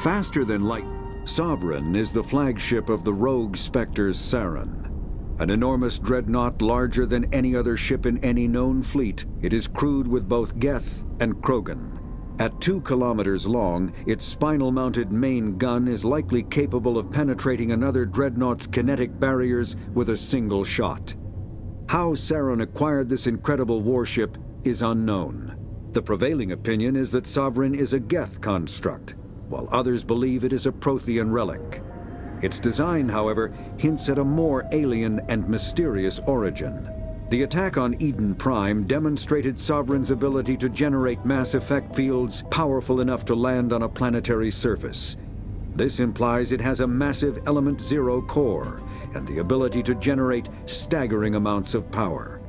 Faster than light, Sovereign is the flagship of the rogue Spectre's Saren. An enormous dreadnought larger than any other ship in any known fleet, it is crewed with both Geth and Krogan. At 2 kilometers long, its spinal-mounted main gun is likely capable of penetrating another dreadnought's kinetic barriers with a single shot. How Saren acquired this incredible warship is unknown. The prevailing opinion is that Sovereign is a Geth construct, while others believe it is a Prothean relic. Its design, however, hints at a more alien and mysterious origin. The attack on Eden Prime demonstrated Sovereign's ability to generate mass effect fields powerful enough to land on a planetary surface. This implies it has a massive Element Zero core and the ability to generate staggering amounts of power.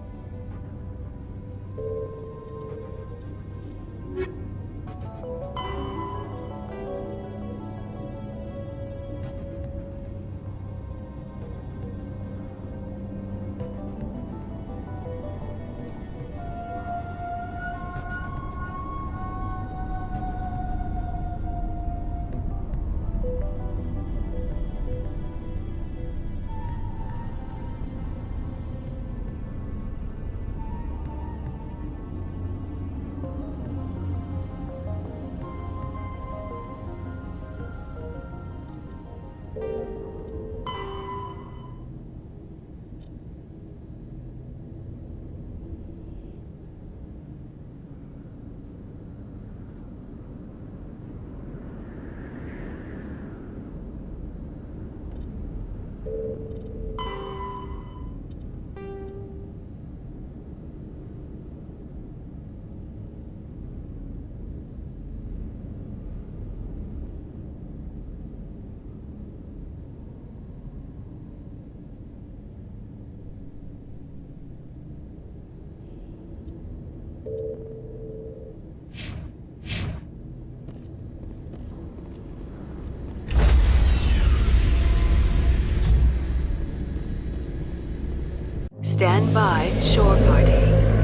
Stand by, shore party.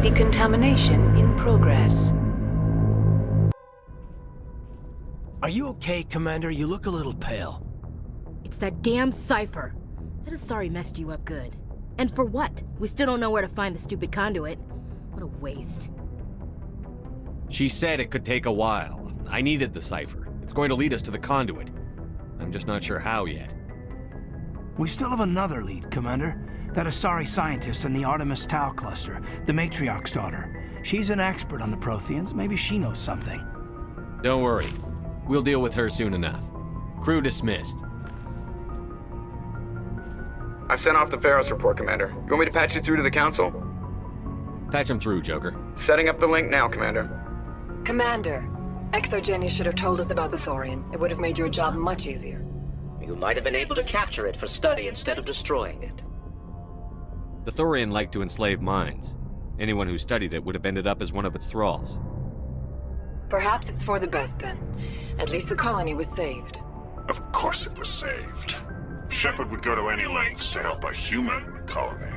Decontamination in progress. Are you okay, Commander? You look a little pale. It's that damn cipher. That Asari messed you up good. And for what? We still don't know where to find the stupid conduit. What a waste. She said it could take a while. I needed the cipher. It's going to lead us to the conduit. I'm just not sure how yet. We still have another lead, Commander. That Asari scientist in the Artemis Tau cluster, the Matriarch's daughter. She's an expert on the Protheans. Maybe she knows something. Don't worry. We'll deal with her soon enough. Crew dismissed. I've sent off the Pharos report, Commander. You want me to patch you through to the Council? Patch him through, Joker. Setting up the link now, Commander. Commander, Exogeny should have told us about the Thorian. It would have made your job much easier. You might have been able to capture it for study instead of destroying it. The Thorian liked to enslave minds. Anyone who studied it would have ended up as one of its thralls. Perhaps it's for the best then. At least the colony was saved. Of course it was saved. Shepard would go to any lengths to help a human colony.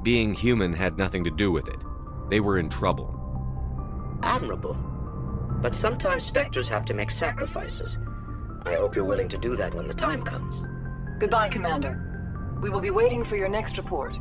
Being human had nothing to do with it. They were in trouble. Admirable. But sometimes Spectres have to make sacrifices. I hope you're willing to do that when the time comes. Goodbye, Commander. We will be waiting for your next report.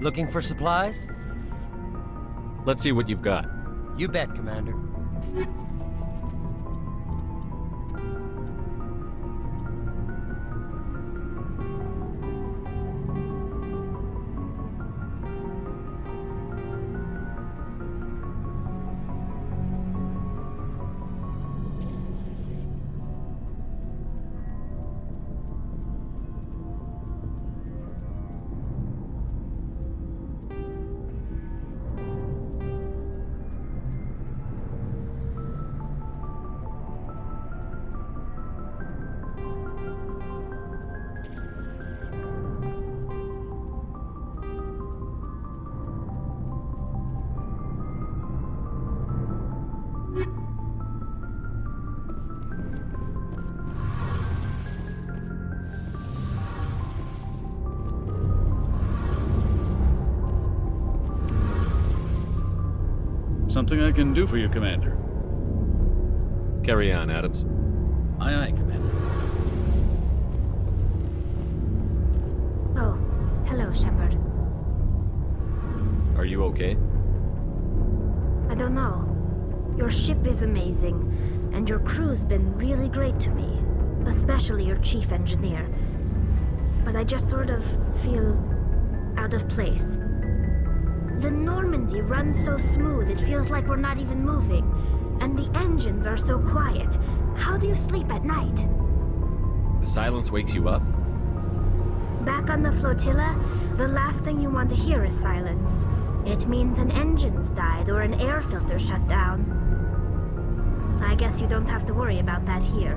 Looking for supplies? Let's see what you've got. You bet, Commander. Something I can do for you, Commander. Carry on, Adams. Aye, aye, Commander. Oh, hello, Shepard. Are you okay? I don't know. Your ship is amazing, and your crew's been really great to me, especially your chief engineer. But I just sort of feel out of place. The Normandy runs so smooth it feels like we're not even moving, and the engines are so quiet. How do you sleep at night? The silence wakes you up? Back on the flotilla, the last thing you want to hear is silence. It means an engine's died or an air filter shut down. I guess you don't have to worry about that here.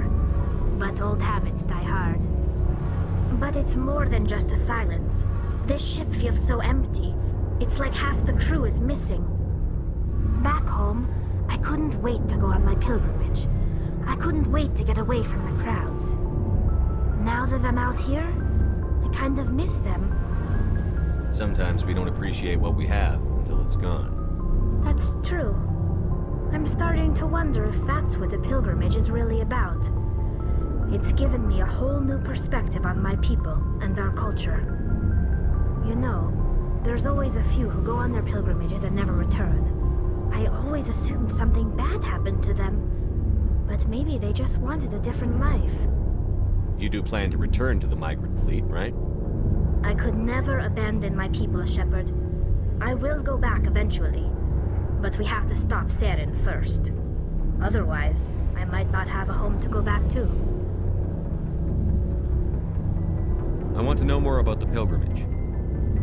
But old habits die hard. But it's more than just the silence. This ship feels so empty. It's like half the crew is missing. Back home, I couldn't wait to go on my pilgrimage. I couldn't wait to get away from the crowds. Now that I'm out here, I kind of miss them. Sometimes we don't appreciate what we have until it's gone. That's true. I'm starting to wonder if that's what the pilgrimage is really about. It's given me a whole new perspective on my people and our culture. You know, there's always a few who go on their pilgrimages and never return. I always assumed something bad happened to them, but maybe they just wanted a different life. You do plan to return to the migrant fleet, right? I could never abandon my people, Shepard. I will go back eventually, but we have to stop Saren first. Otherwise, I might not have a home to go back to. I want to know more about the pilgrimage.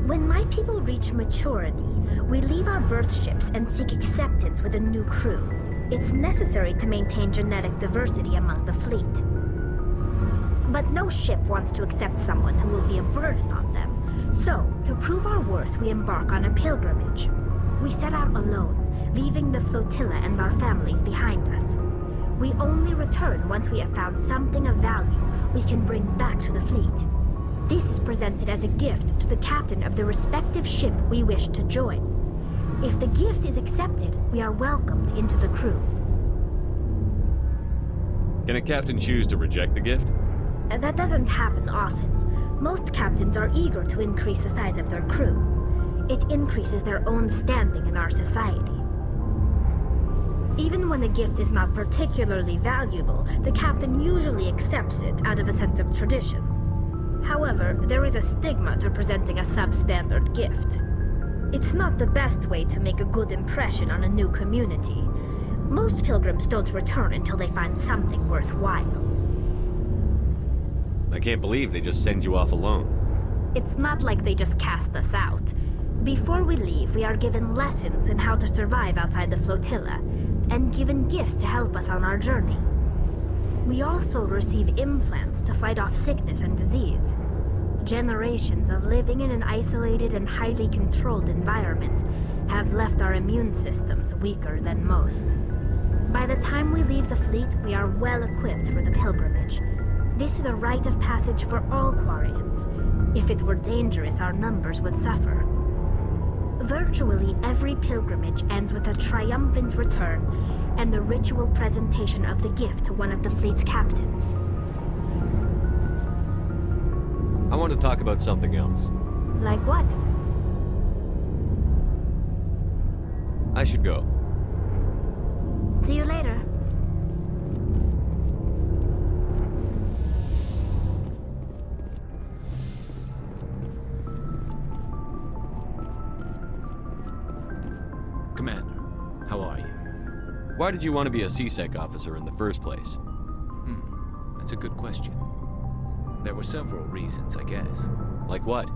When my people reach maturity, we leave our birth ships and seek acceptance with a new crew. It's necessary to maintain genetic diversity among the fleet. But no ship wants to accept someone who will be a burden on them. So, to prove our worth, we embark on a pilgrimage. We set out alone, leaving the flotilla and our families behind us. We only return once we have found something of value we can bring back to the fleet. This is presented as a gift to the captain of the respective ship we wish to join. If the gift is accepted, we are welcomed into the crew. Can a captain choose to reject the gift? That doesn't happen often. Most captains are eager to increase the size of their crew. It increases their own standing in our society. Even when a gift is not particularly valuable, the captain usually accepts it out of a sense of tradition. However, there is a stigma to presenting a substandard gift. It's not the best way to make a good impression on a new community. Most pilgrims don't return until they find something worthwhile. I can't believe they just send you off alone. It's not like they just cast us out. Before we leave, we are given lessons in how to survive outside the flotilla, and given gifts to help us on our journey. We also receive implants to fight off sickness and disease. Generations of living in an isolated and highly controlled environment have left our immune systems weaker than most. By the time we leave the fleet, we are well equipped for the pilgrimage. This is a rite of passage for all Quarians. If it were dangerous, our numbers would suffer. Virtually every pilgrimage ends with a triumphant return and the ritual presentation of the gift to one of the fleet's captains. I want to talk about something else. Like what? I should go. See you later. Commander, how are you? Why did you want to be a CSEC officer in the first place? That's a good question. There were several reasons, I guess. Like what?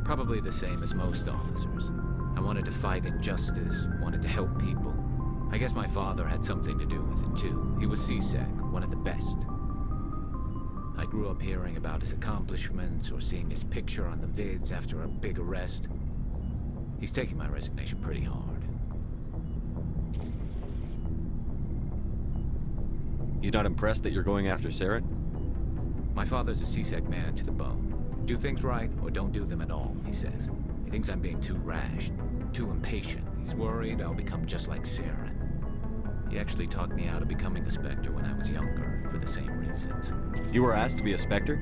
Probably the same as most officers. I wanted to fight injustice, wanted to help people. I guess my father had something to do with it too. He was CSEC, one of the best. I grew up hearing about his accomplishments or seeing his picture on the vids after a big arrest. He's taking my resignation pretty hard. He's not impressed that you're going after Saren? My father's a CSEC man to the bone. Do things right or don't do them at all, he says. He thinks I'm being too rash, too impatient. He's worried I'll become just like Saren. He actually talked me out of becoming a Spectre when I was younger, for the same reasons. You were asked to be a Spectre?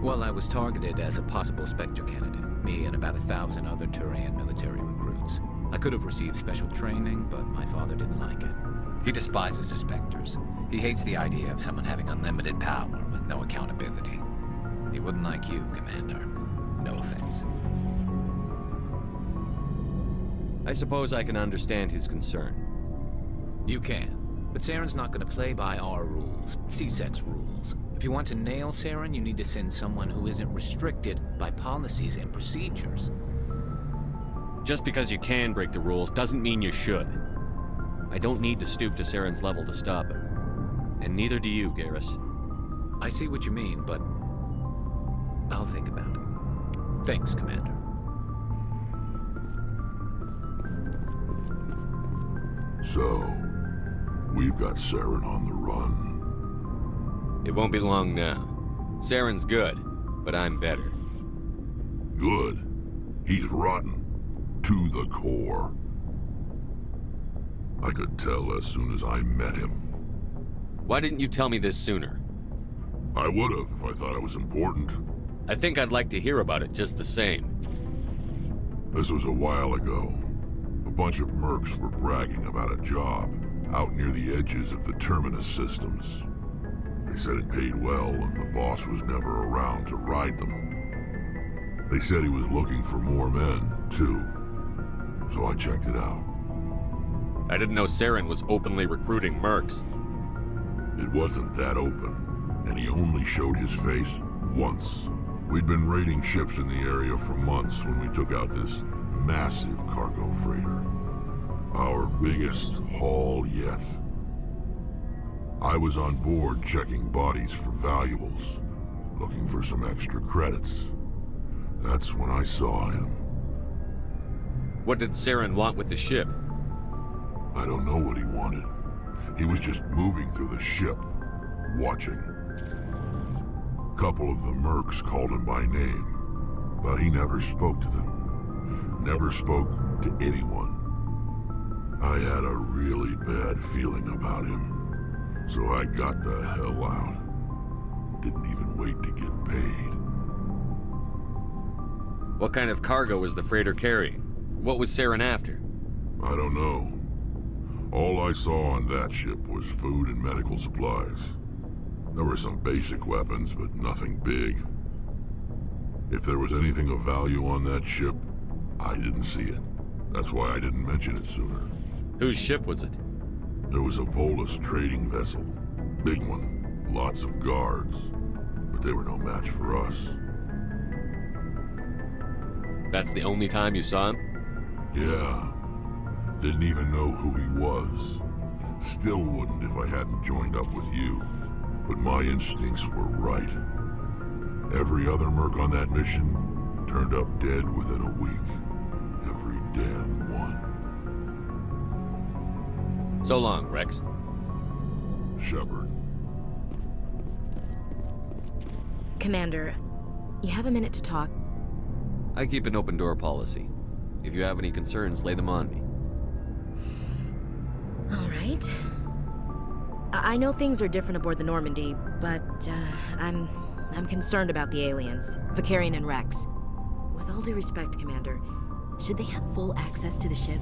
Well, I was targeted as a possible Spectre candidate. Me and about 1,000 other Turian military recruits. I could have received special training, but my father didn't like it. He despises the Spectres. He hates the idea of someone having unlimited power with no accountability. He wouldn't like you, Commander. No offense. I suppose I can understand his concern. You can. But Saren's not going to play by our rules, CSEC's rules. If you want to nail Saren, you need to send someone who isn't restricted by policies and procedures. Just because you can break the rules doesn't mean you should. I don't need to stoop to Saren's level to stop him. And neither do you, Garrus. I see what you mean, but I'll think about it. Thanks, Commander. So, we've got Saren on the run. It won't be long now. Saren's good, but I'm better. Good? He's rotten. To the core. I could tell as soon as I met him. Why didn't you tell me this sooner? I would have if I thought it was important. I think I'd like to hear about it just the same. This was a while ago. A bunch of mercs were bragging about a job out near the edges of the Terminus systems. They said it paid well and the boss was never around to ride them. They said he was looking for more men, too. So I checked it out. I didn't know Saren was openly recruiting mercs. It wasn't that open, and he only showed his face once. We'd been raiding ships in the area for months when we took out this massive cargo freighter. Our biggest haul yet. I was on board checking bodies for valuables, looking for some extra credits. That's when I saw him. What did Saren want with the ship? I don't know what he wanted. He was just moving through the ship, watching. A couple of the mercs called him by name, but he never spoke to them. Never spoke to anyone. I had a really bad feeling about him, so I got the hell out. Didn't even wait to get paid. What kind of cargo was the freighter carrying? What was Saren after? I don't know. All I saw on that ship was food and medical supplies. There were some basic weapons, but nothing big. If there was anything of value on that ship, I didn't see it. That's why I didn't mention it sooner. Whose ship was it? It was a Volus trading vessel. Big one. Lots of guards. But they were no match for us. That's the only time you saw him? Yeah. Didn't even know who he was. Still wouldn't if I hadn't joined up with you. But my instincts were right. Every other merc on that mission turned up dead within a week. Every damn one. So long, Rex. Shepard. Commander, you have a minute to talk? I keep an open door policy. If you have any concerns, lay them on me. All right. I know things are different aboard the Normandy, but I'm concerned about the aliens, Vicarian and Rex. With all due respect, Commander, should they have full access to the ship?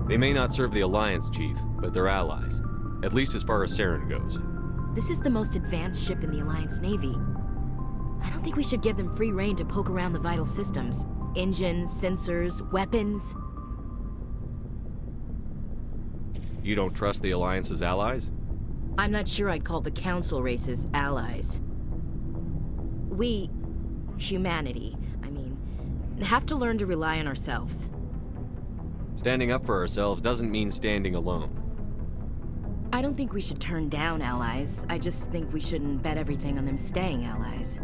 They may not serve the Alliance, Chief, but they're allies. At least as far as Saren goes. This is the most advanced ship in the Alliance Navy. I don't think we should give them free rein to poke around the vital systems. Engines, sensors, weapons. You don't trust the Alliance's allies? I'm not sure I'd call the Council races allies. We, humanity, have to learn to rely on ourselves. Standing up for ourselves doesn't mean standing alone. I don't think we should turn down allies. I just think we shouldn't bet everything on them staying allies.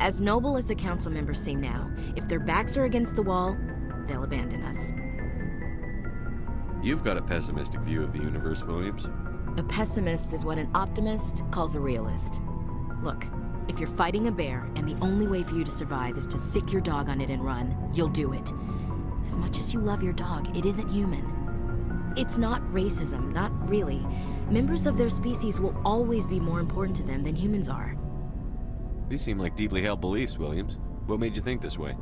As noble as the Council members seem now, if their backs are against the wall, they'll abandon us. You've got a pessimistic view of the universe, Williams. A pessimist is what an optimist calls a realist. Look, if you're fighting a bear and the only way for you to survive is to sick your dog on it and run, you'll do it. As much as you love your dog, it isn't human. It's not racism, not really. Members of their species will always be more important to them than humans are. These seem like deeply held beliefs, Williams. What made you think this way?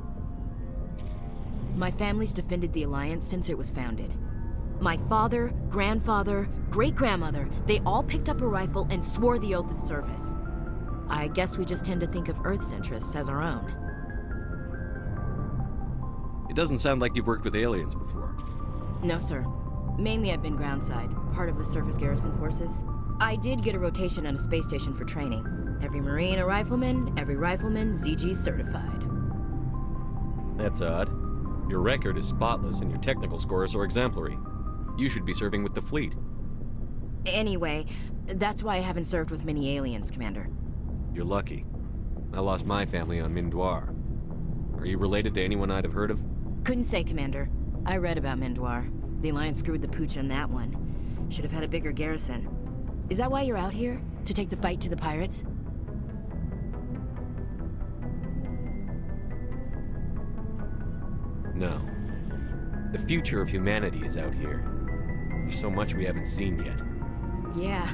My family's defended the Alliance since it was founded. My father, grandfather, great-grandmother, they all picked up a rifle and swore the oath of service. I guess we just tend to think of Earth's interests as our own. It doesn't sound like you've worked with aliens before. No, sir. Mainly I've been groundside, part of the surface garrison forces. I did get a rotation on a space station for training. Every Marine a rifleman, every rifleman ZG certified. That's odd. Your record is spotless and your technical scores are exemplary. You should be serving with the fleet. Anyway, that's why I haven't served with many aliens, Commander. You're lucky. I lost my family on Mindoir. Are you related to anyone I'd have heard of? Couldn't say, Commander. I read about Mindoir. The Alliance screwed the pooch on that one. Should have had a bigger garrison. Is that why you're out here? To take the fight to the pirates? No. The future of humanity is out here. There's so much we haven't seen yet. Yeah.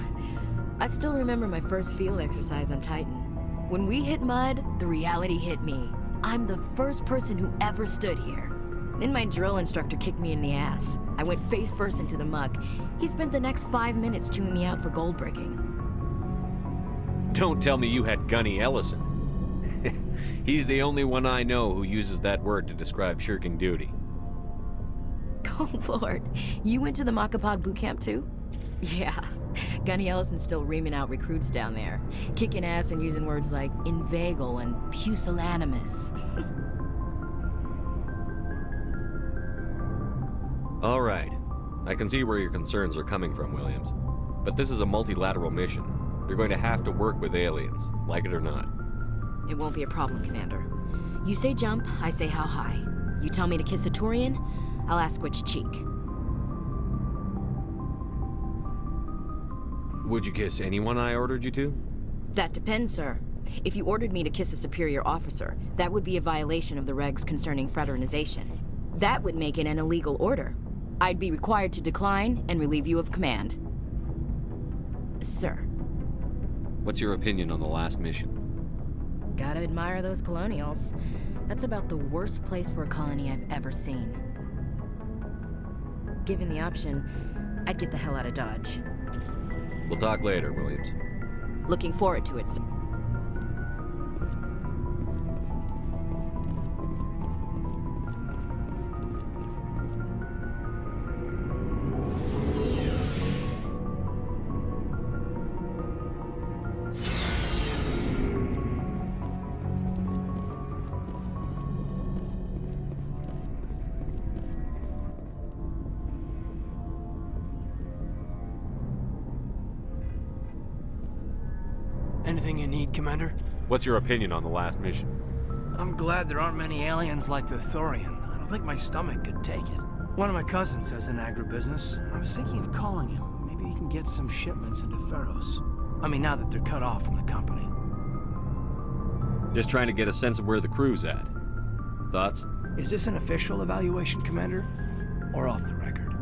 I still remember my first field exercise on Titan. When we hit mud, the reality hit me. I'm the first person who ever stood here. Then my drill instructor kicked me in the ass. I went face first into the muck. He spent the next 5 minutes chewing me out for gold bricking. Don't tell me you had Gunny Ellison. He's the only one I know who uses that word to describe shirking duty. Oh, Lord. You went to the Makapog boot camp, too? Yeah. Gunny Ellison's still reaming out recruits down there. Kicking ass and using words like inveigle and pusillanimous. All right. I can see where your concerns are coming from, Williams. But this is a multilateral mission. You're going to have to work with aliens, like it or not. It won't be a problem, Commander. You say jump, I say how high. You tell me to kiss a Turian, I'll ask which cheek. Would you kiss anyone I ordered you to? That depends, sir. If you ordered me to kiss a superior officer, that would be a violation of the regs concerning fraternization. That would make it an illegal order. I'd be required to decline and relieve you of command. Sir. What's your opinion on the last mission? Gotta admire those colonials. That's about the worst place for a colony I've ever seen. Given the option, I'd get the hell out of Dodge. We'll talk later, Williams. Looking forward to it, sir. Anything you need, Commander? What's your opinion on the last mission? I'm glad there aren't many aliens like the Thorian. I don't think my stomach could take it. One of my cousins has an agribusiness. I was thinking of calling him. Maybe he can get some shipments into Pharos. I mean, now that they're cut off from the company. Just trying to get a sense of where the crew's at. Thoughts? Is this an official evaluation, Commander? Or off the record?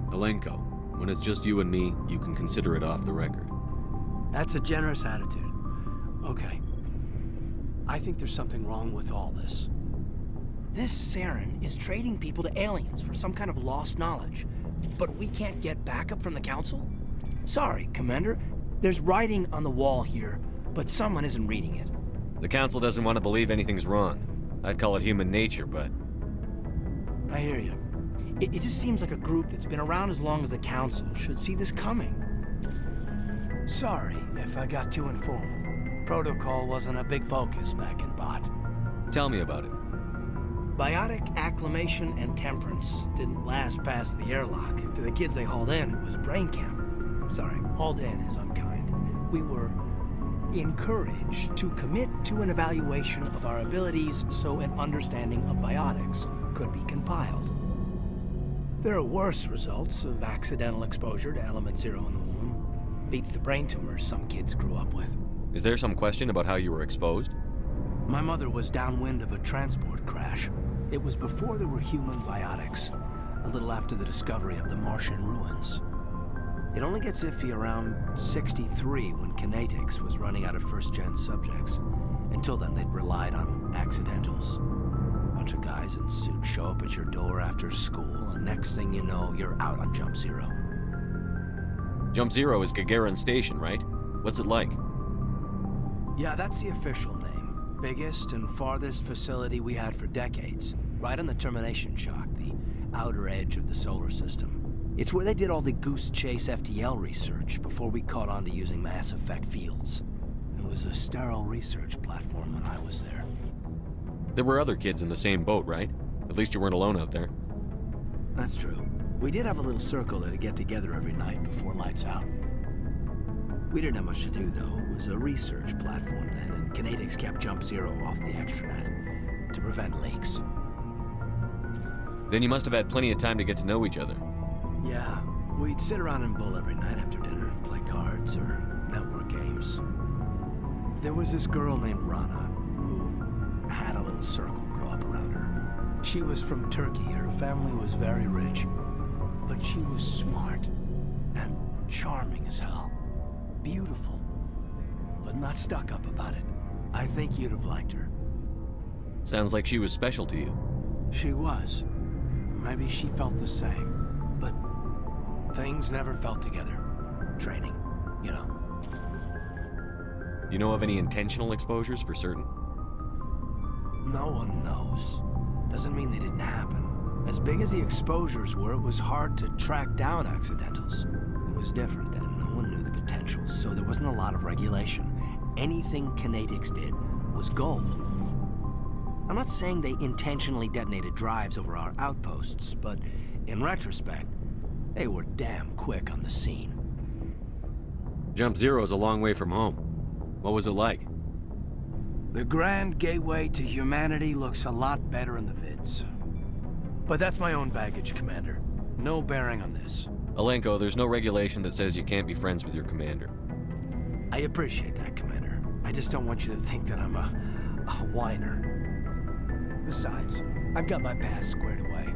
Alenko, when it's just you and me, you can consider it off the record. That's a generous attitude. Okay. I think there's something wrong with all this. This Saren is trading people to aliens for some kind of lost knowledge. But we can't get backup from the Council? Sorry, Commander. There's writing on the wall here, but someone isn't reading it. The Council doesn't want to believe anything's wrong. I'd call it human nature, but... I hear you. It just seems like a group that's been around as long as the Council should see this coming. Sorry if I got too informal. Protocol wasn't a big focus back in Bot. Tell me about it. Biotic acclimation and temperance didn't last past the airlock. To the kids they hauled in, it was brain camp. Sorry, hauled in is unkind. We were encouraged to commit to an evaluation of our abilities so an understanding of biotics could be compiled. There are worse results of accidental exposure to element 0 in the womb. Beats the brain tumors some kids grew up with. Is there some question about how you were exposed? My mother was downwind of a transport crash. It was before there were human biotics, a little after the discovery of the Martian ruins. It only gets iffy around 63 when Kinetics was running out of first-gen subjects. Until then, they'd relied on accidentals. bunch of guys in suits show up at your door after school, and next thing you know, you're out on Jump Zero. Jump Zero is Gagarin Station, right? What's it like? Yeah, that's the official name. Biggest and farthest facility we had for decades. Right on the termination shock, the outer edge of the solar system. It's where they did all the Goose Chase FTL research before we caught on to using mass effect fields. It was a sterile research platform when I was there. There were other kids in the same boat, right? At least you weren't alone out there. That's true. We did have a little circle that'd get together every night before lights out. We didn't have much to do, though. It was a research platform then, and Kinetics kept Jump Zero off the extranet to prevent leaks. Then you must have had plenty of time to get to know each other. Yeah, we'd sit around and bull every night after dinner, play cards or network games. There was this girl named Rana, who had a little circle grow up around her. She was from Turkey. Her family was very rich, but she was smart and charming as hell. Beautiful, but not stuck up about it. I think you'd have liked her. Sounds like she was special to you. She was. Maybe she felt the same. But things never felt together. Training, you know. You know of any intentional exposures for certain? No one knows. Doesn't mean they didn't happen. As big as the exposures were, it was hard to track down accidentals. It was different then. No one knew the potential, so there wasn't a lot of regulation. Anything Kinetics did was gold. I'm not saying they intentionally detonated drives over our outposts, but in retrospect, they were damn quick on the scene. Jump Zero's a long way from home. What was it like? The grand gateway to humanity looks a lot better in the vids. But that's my own baggage, Commander. No bearing on this. Alenko, there's no regulation that says you can't be friends with your commander. I appreciate that, Commander. I just don't want you to think that I'm a whiner. Besides, I've got my past squared away.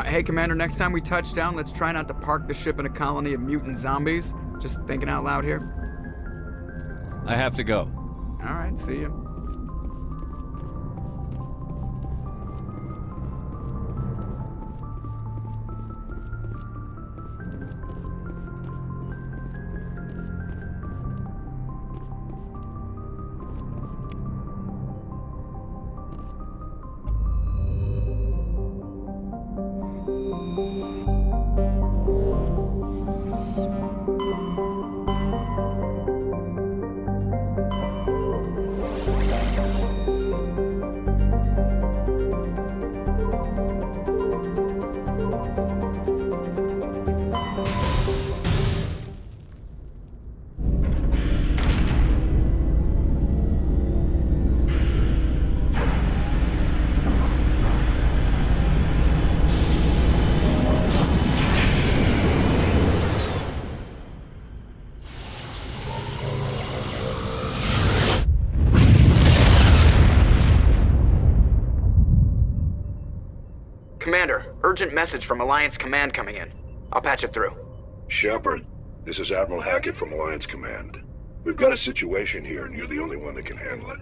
Hey, Commander, next time we touch down, let's try not to park the ship in a colony of mutant zombies. Just thinking out loud here. I have to go. All right, see you. Commander, urgent message from Alliance Command coming in. I'll patch it through. Shepard, this is Admiral Hackett from Alliance Command. We've got a situation here, and you're the only one that can handle it.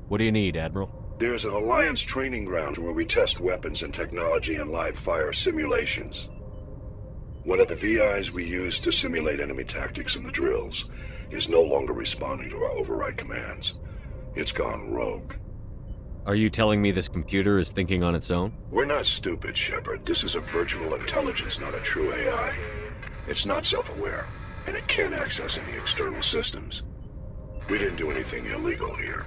What do you need, Admiral? There's an Alliance training ground where we test weapons and technology in live fire simulations. One of the VIs we use to simulate enemy tactics in the drills is no longer responding to our override commands. It's gone rogue. Are you telling me this computer is thinking on its own? We're not stupid, Shepard. This is a virtual intelligence, not a true AI. It's not self-aware, and it can't access any external systems. We didn't do anything illegal here.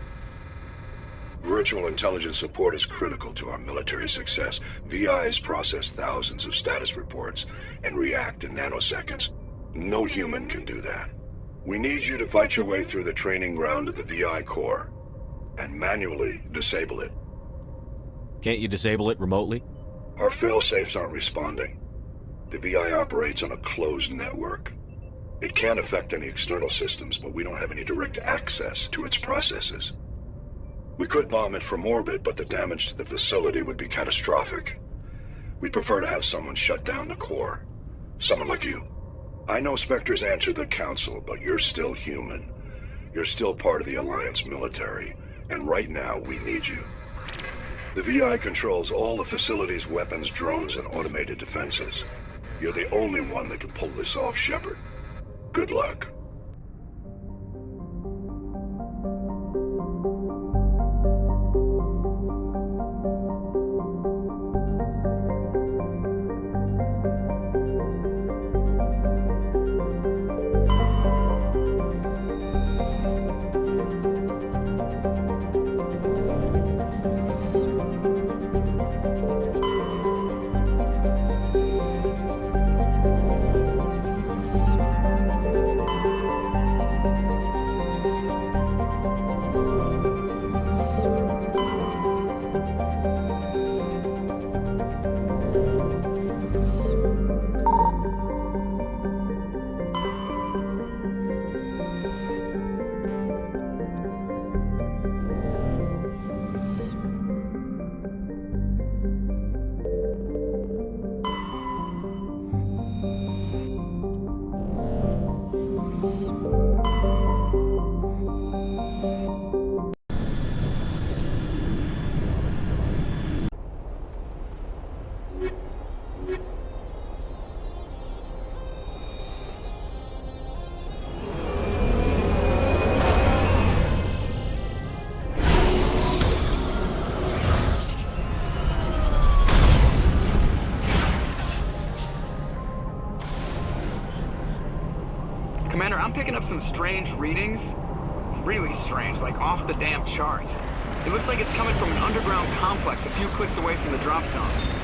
Virtual intelligence support is critical to our military success. VIs process thousands of status reports and react in nanoseconds. No human can do that. We need you to fight your way through the training ground of the VI core. and manually disable it. Can't you disable it remotely? Our failsafes aren't responding. The VI operates on a closed network. It can affect any external systems, but we don't have any direct access to its processes. We could bomb it from orbit, but the damage to the facility would be catastrophic. We'd prefer to have someone shut down the core. Someone like you. I know Spectres answer the Council, but you're still human. You're still part of the Alliance military, and right now we need you. The VI controls all the facility's weapons, drones, and automated defenses. You're the only one that can pull this off, Shepard. Good luck. Commander, I'm picking up some strange readings. Really strange, like off the damn charts. It looks like it's coming from an underground complex a few clicks away from the drop zone.